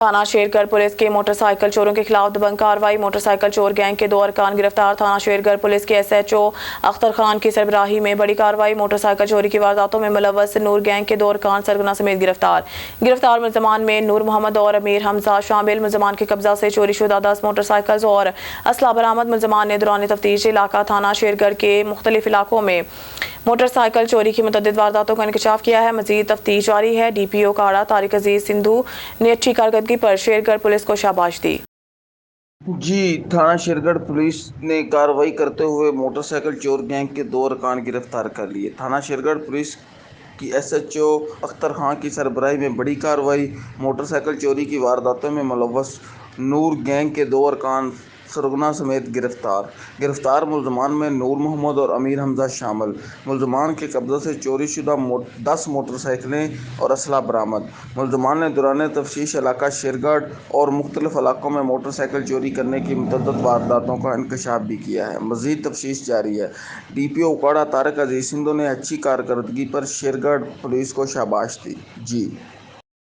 थाना शेरगढ़ पुलिस के मोटरसाइकिल चोरों के खिलाफ दबंग कार्रवाई। मोटरसाइकिल चोर गैंग के 2 अरकान गिरफ्तार। थाना शेरगढ़ पुलिस के SHO अख्तर खान की सरबराही में बड़ी कार्रवाई। मोटरसाइकिल चोरी की वारदातों में मुलव्वस नूर गैंग के 2 अरकान सरगना समेत गिरफ्तार मुल्ज़मान में नूर मोहम्मद और अमीर हमजा शामिल। मुल्ज़मान के कब्जा से चोरी शुदा 10 मोटरसाइकिल और असला बरामद। मुल्ज़मान ने दौरान तफ्तीश इलाका थाना शेरगढ़ के मुख्तलिफ इलाकों में मोटरसाइकिल चोरी की मुतअद्दिद वारदातों का इंकशाफ किया है। मजीद तफ्तीश जारी है। DPO काड़ा तारिक अजीज सिंधु ने अच्छी कारकर्दगी पर शेरगढ़ पुलिस को शाबाश दी। जी, थाना शेरगढ़ पुलिस ने कार्रवाई करते हुए मोटरसाइकिल चोर गैंग के 2 अरकान गिरफ्तार कर लिए। थाना शेरगढ़ पुलिस की SHO अख्तर खान की सरबराही में बड़ी कार्रवाई। मोटरसाइकिल चोरी की वारदातों में मुलव्वस नूर गैंग के 2 अरकान सरगना समेत गिरफ्तार मुल्ज़मान में नूर मोहम्मद और अमीर हमजा शामिल। मुल्ज़मान के कब्ज़े से चोरी शुदा 10 मोटरसाइकिलें और असला बरामद। मुल्ज़मान ने दौरान तफ्तीश इलाका शेरगढ़ और मुख्तलिफ इलाकों में मोटरसाइकिल चोरी करने की मुतअद्दिद वारदातों का इंकशाफ भी किया है। मज़ीद तफ्तीश जारी है। DPO काड़ा तारिक अजीज सिंधु ने अच्छी कारकर्दगी पर शेरगढ़ पुलिस को शाबाश दी। जी।